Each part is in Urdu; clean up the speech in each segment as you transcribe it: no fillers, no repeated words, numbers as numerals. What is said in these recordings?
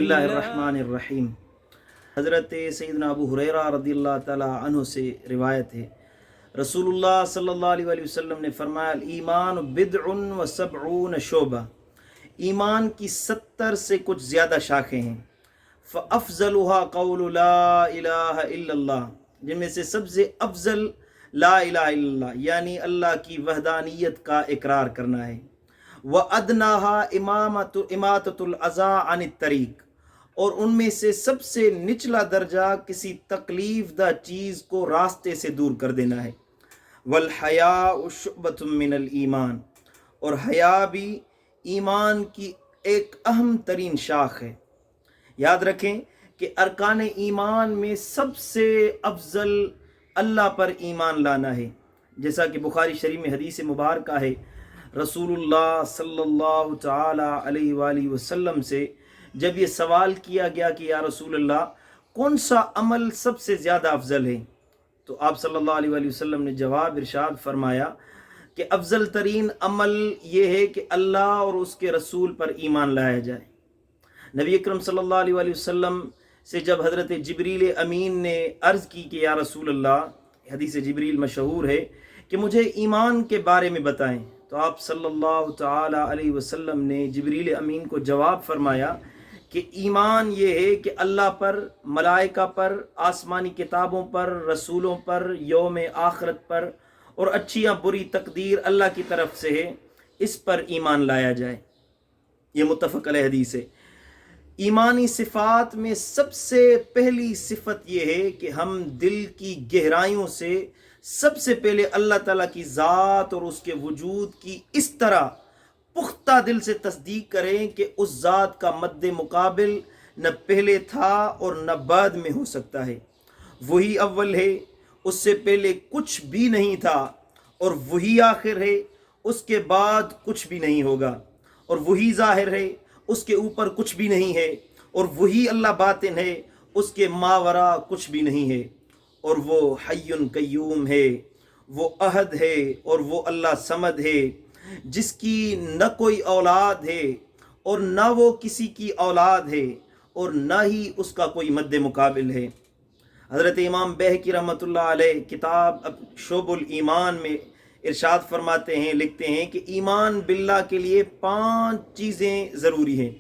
اللہ الرحمن الرحیم۔ حضرت سیدنا ابو ہریرہ رضی اللہ تعالی عنہ سے روایت ہے، رسول اللہ صلی اللہ علیہ وسلم نے فرمایا ایمان بدع و سبعون شعبہ، ایمان کی 70 سے کچھ زیادہ شاخیں ہیں، فافضلها قول لا الہ الا اللہ، جن میں سے سب سے افضل لا الہ الا اللہ یعنی اللہ کی وحدانیت کا اقرار کرنا ہے، وَأَدْنَاهَا اماطۃ الْأَذَىٰ عَنِ الطریق، اور ان میں سے سب سے نچلا درجہ کسی تکلیف دہ چیز کو راستے سے دور کر دینا ہے، وَالْحَيَاءُ شُعْبَةٌ مِّنَ الْإِيمَانِ، اور حیا بھی ایمان کی ایک اہم ترین شاخ ہے۔ یاد رکھیں کہ ارکان ایمان میں سب سے افضل اللہ پر ایمان لانا ہے، جیسا کہ بخاری شریف میں حدیث مبارکہ ہے، رسول اللہ صلی اللہ تعالی علیہ وآلہ وسلم سے جب یہ سوال کیا گیا کہ یا رسول اللہ کون سا عمل سب سے زیادہ افضل ہے، تو آپ صلی اللہ علیہ وآلہ وسلم نے جواب ارشاد فرمایا کہ افضل ترین عمل یہ ہے کہ اللہ اور اس کے رسول پر ایمان لایا جائے۔ نبی اکرم صلی اللہ علیہ وآلہ وسلم سے جب حضرت جبریل امین نے عرض کی کہ یا رسول اللہ، حدیث جبریل مشہور ہے کہ مجھے ایمان کے بارے میں بتائیں، تو آپ صلی اللہ تعالی علیہ وسلم نے جبریل امین کو جواب فرمایا کہ ایمان یہ ہے کہ اللہ پر، ملائکہ پر، آسمانی کتابوں پر، رسولوں پر، یوم آخرت پر اور اچھی یا بری تقدیر اللہ کی طرف سے ہے، اس پر ایمان لایا جائے۔ یہ متفق علیہ حدیث ہے۔ ایمانی صفات میں سب سے پہلی صفت یہ ہے کہ ہم دل کی گہرائیوں سے سب سے پہلے اللہ تعالیٰ کی ذات اور اس کے وجود کی اس طرح پختہ دل سے تصدیق کریں کہ اس ذات کا مد مقابل نہ پہلے تھا اور نہ بعد میں ہو سکتا ہے، وہی اول ہے، اس سے پہلے کچھ بھی نہیں تھا، اور وہی آخر ہے، اس کے بعد کچھ بھی نہیں ہوگا، اور وہی ظاہر ہے، اس کے اوپر کچھ بھی نہیں ہے، اور وہی اللہ باطن ہے، اس کے ماورا کچھ بھی نہیں ہے، اور وہ حی قیوم ہے، وہ احد ہے، اور وہ اللہ صمد ہے جس کی نہ کوئی اولاد ہے اور نہ وہ کسی کی اولاد ہے اور نہ ہی اس کا کوئی مد مقابل ہے۔ حضرت امام بہقی رحمۃ اللہ علیہ کتاب شعب الایمان میں ارشاد فرماتے ہیں، لکھتے ہیں کہ ایمان باللہ کے لیے 5 چیزیں ضروری ہیں۔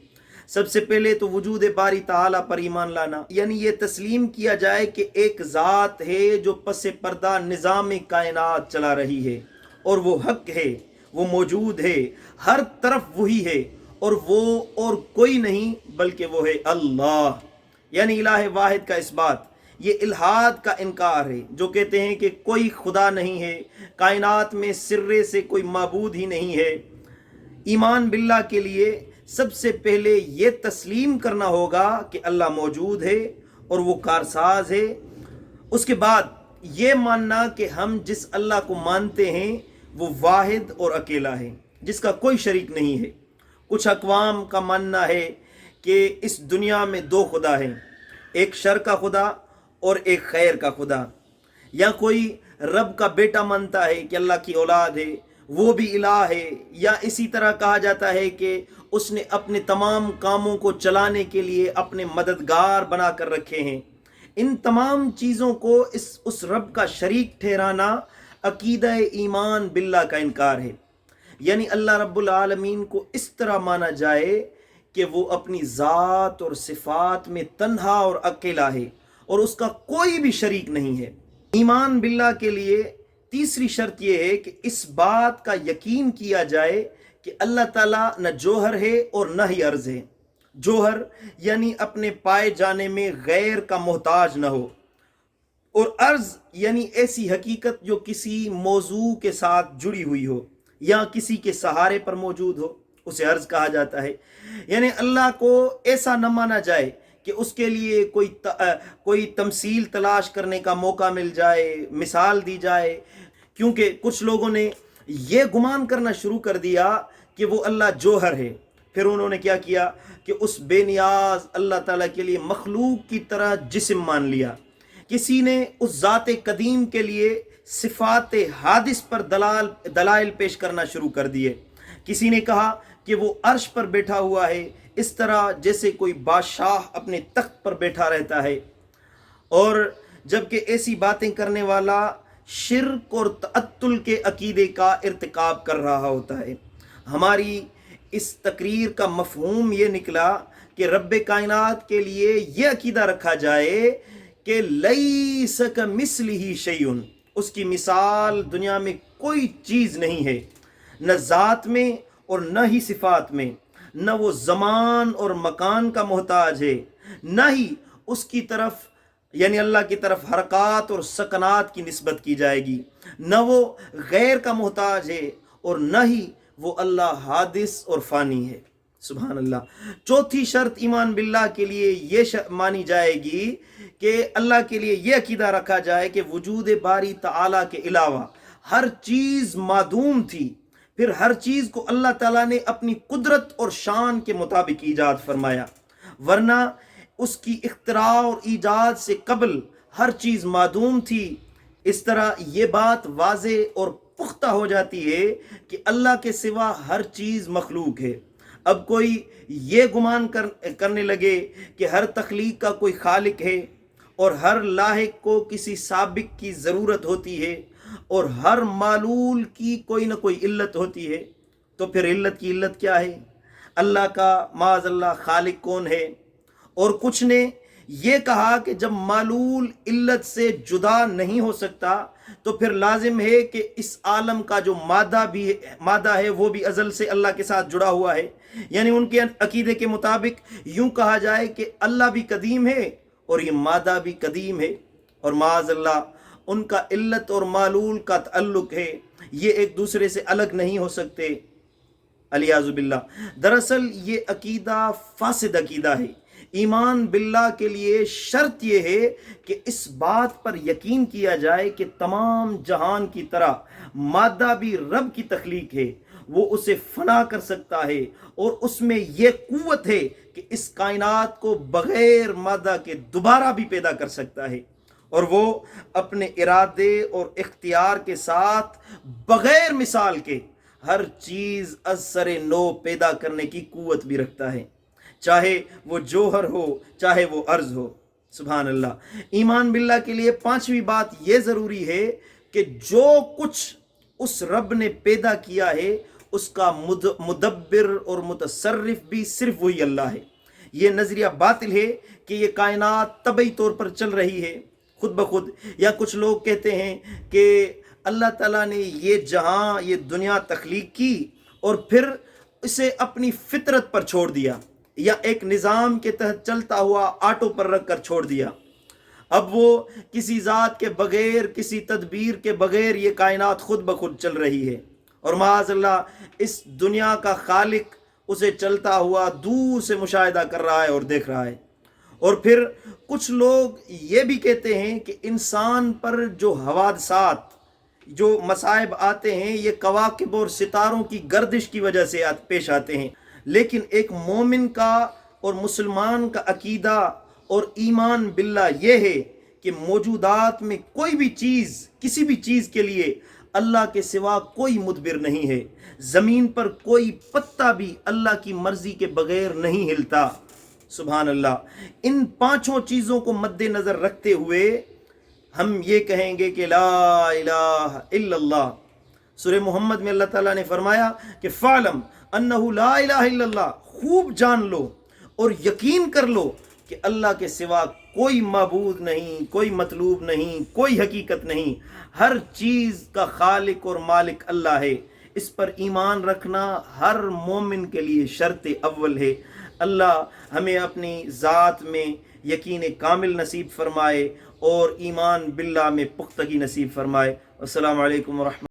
سب سے پہلے تو وجود باری تعالیٰ پر ایمان لانا، یعنی یہ تسلیم کیا جائے کہ ایک ذات ہے جو پس پردہ نظام کائنات چلا رہی ہے، اور وہ حق ہے، وہ موجود ہے، ہر طرف وہی ہے، اور وہ اور کوئی نہیں بلکہ وہ ہے اللہ، یعنی الہ واحد کا اس بات۔ یہ الہاد کا انکار ہے، جو کہتے ہیں کہ کوئی خدا نہیں ہے، کائنات میں سرے سے کوئی معبود ہی نہیں ہے۔ ایمان باللہ کے لیے سب سے پہلے یہ تسلیم کرنا ہوگا کہ اللہ موجود ہے اور وہ کارساز ہے۔ اس کے بعد یہ ماننا کہ ہم جس اللہ کو مانتے ہیں وہ واحد اور اکیلا ہے، جس کا کوئی شریک نہیں ہے۔ کچھ اقوام کا ماننا ہے کہ اس دنیا میں 2 خدا ہیں، ایک شر کا خدا اور ایک خیر کا خدا، یا کوئی رب کا بیٹا مانتا ہے کہ اللہ کی اولاد ہے، وہ بھی الہ ہے، یا اسی طرح کہا جاتا ہے کہ اس نے اپنے تمام کاموں کو چلانے کے لیے اپنے مددگار بنا کر رکھے ہیں۔ ان تمام چیزوں کو اس رب کا شریک ٹھہرانا عقیدہ ایمان باللہ کا انکار ہے، یعنی اللہ رب العالمین کو اس طرح مانا جائے کہ وہ اپنی ذات اور صفات میں تنہا اور اکیلا ہے اور اس کا کوئی بھی شریک نہیں ہے۔ ایمان باللہ کے لیے تیسری شرط یہ ہے کہ اس بات کا یقین کیا جائے کہ اللہ تعالیٰ نہ جوہر ہے اور نہ ہی عرض ہے۔ جوہر یعنی اپنے پائے جانے میں غیر کا محتاج نہ ہو، اور عرض یعنی ایسی حقیقت جو کسی موضوع کے ساتھ جڑی ہوئی ہو یا کسی کے سہارے پر موجود ہو، اسے عرض کہا جاتا ہے۔ یعنی اللہ کو ایسا نہ مانا جائے کہ اس کے لیے کوئی تمثیل تلاش کرنے کا موقع مل جائے، مثال دی جائے، کیونکہ کچھ لوگوں نے یہ گمان کرنا شروع کر دیا کہ وہ اللہ جوہر ہے، پھر انہوں نے کیا کیا کہ اس بے نیاز اللہ تعالیٰ کے لیے مخلوق کی طرح جسم مان لیا۔ کسی نے اس ذات قدیم کے لیے صفات حادث پر دلائل پیش کرنا شروع کر دیے۔ کسی نے کہا کہ وہ عرش پر بیٹھا ہوا ہے، اس طرح جیسے کوئی بادشاہ اپنے تخت پر بیٹھا رہتا ہے، اور جبکہ ایسی باتیں کرنے والا شرک اور تعطل کے عقیدے کا ارتکاب کر رہا ہوتا ہے۔ ہماری اس تقریر کا مفہوم یہ نکلا کہ رب کائنات کے لیے یہ عقیدہ رکھا جائے کہ لیس کمثلہ شیء، اس کی مثال دنیا میں کوئی چیز نہیں ہے، نہ ذات میں اور نہ ہی صفات میں، نہ وہ زمان اور مکان کا محتاج ہے، نہ ہی اس کی طرف یعنی اللہ کی طرف حرکات اور سکنات کی نسبت کی جائے گی، نہ وہ غیر کا محتاج ہے اور نہ ہی وہ اللہ حادث اور فانی ہے۔ سبحان اللہ۔ چوتھی شرط ایمان باللہ کے لیے یہ مانی جائے گی کہ اللہ کے لیے یہ عقیدہ رکھا جائے کہ وجود باری تعالیٰ کے علاوہ ہر چیز معدوم تھی، پھر ہر چیز کو اللہ تعالیٰ نے اپنی قدرت اور شان کے مطابق ایجاد فرمایا، ورنہ اس کی اختراع اور ایجاد سے قبل ہر چیز معدوم تھی۔ اس طرح یہ بات واضح اور پختہ ہو جاتی ہے کہ اللہ کے سوا ہر چیز مخلوق ہے۔ اب کوئی یہ گمان کرنے لگے کہ ہر تخلیق کا کوئی خالق ہے اور ہر لاحق کو کسی سابق کی ضرورت ہوتی ہے اور ہر معلول کی کوئی نہ کوئی علت ہوتی ہے، تو پھر علت کی علت کیا ہے؟ اللہ کا معاذ اللہ خالق کون ہے؟ اور کچھ نے یہ کہا کہ جب معلول علت سے جدا نہیں ہو سکتا تو پھر لازم ہے کہ اس عالم کا جو مادہ ہے وہ بھی ازل سے اللہ کے ساتھ جڑا ہوا ہے، یعنی ان کے عقیدے کے مطابق یوں کہا جائے کہ اللہ بھی قدیم ہے اور یہ مادہ بھی قدیم ہے، اور معاذ اللہ ان کا علت اور معلول کا تعلق ہے، یہ ایک دوسرے سے الگ نہیں ہو سکتے، علیاذ باللہ۔ دراصل یہ عقیدہ فاسد عقیدہ ہے۔ ایمان باللہ کے لیے شرط یہ ہے کہ اس بات پر یقین کیا جائے کہ تمام جہان کی طرح مادہ بھی رب کی تخلیق ہے، وہ اسے فنا کر سکتا ہے اور اس میں یہ قوت ہے کہ اس کائنات کو بغیر مادہ کے دوبارہ بھی پیدا کر سکتا ہے، اور وہ اپنے ارادے اور اختیار کے ساتھ بغیر مثال کے ہر چیز از سر نو پیدا کرنے کی قوت بھی رکھتا ہے، چاہے وہ جوہر ہو چاہے وہ ارض ہو۔ سبحان اللہ۔ ایمان باللہ کے لیے پانچویں بات یہ ضروری ہے کہ جو کچھ اس رب نے پیدا کیا ہے اس کا مدبر اور متصرف بھی صرف وہی اللہ ہے۔ یہ نظریہ باطل ہے کہ یہ کائنات طبعی طور پر چل رہی ہے خود بخود، یا کچھ لوگ کہتے ہیں کہ اللہ تعالیٰ نے یہ جہاں یہ دنیا تخلیق کی اور پھر اسے اپنی فطرت پر چھوڑ دیا، یا ایک نظام کے تحت چلتا ہوا آٹو پر رکھ کر چھوڑ دیا، اب وہ کسی ذات کے بغیر کسی تدبیر کے بغیر یہ کائنات خود بخود چل رہی ہے، اور معاذ اللہ اس دنیا کا خالق اسے چلتا ہوا دور سے مشاہدہ کر رہا ہے اور دیکھ رہا ہے۔ اور پھر کچھ لوگ یہ بھی کہتے ہیں کہ انسان پر جو حوادثات جو مصائب آتے ہیں یہ کواکب اور ستاروں کی گردش کی وجہ سے پیش آتے ہیں، لیکن ایک مومن کا اور مسلمان کا عقیدہ اور ایمان باللہ یہ ہے کہ موجودات میں کوئی بھی چیز کسی بھی چیز کے لیے اللہ کے سوا کوئی مدبر نہیں ہے، زمین پر کوئی پتا بھی اللہ کی مرضی کے بغیر نہیں ہلتا۔ سبحان اللہ۔ ان پانچوں چیزوں کو مد نظر رکھتے ہوئے ہم یہ کہیں گے کہ لا الہ الا اللہ۔ سورہ محمد میں اللہ تعالیٰ نے فرمایا کہ فَعْلَمْ أَنَّهُ لَا إِلَهَ إِلَّا اللَّهُ، خوب جان لو اور یقین کر لو کہ اللہ کے سوا کوئی معبود نہیں، کوئی مطلوب نہیں، کوئی حقیقت نہیں، ہر چیز کا خالق اور مالک اللہ ہے۔ اس پر ایمان رکھنا ہر مومن کے لیے شرط اول ہے۔ اللہ ہمیں اپنی ذات میں یقین کامل نصیب فرمائے اور ایمان باللہ میں پختگی نصیب فرمائے۔ السلام علیکم ورحمۃ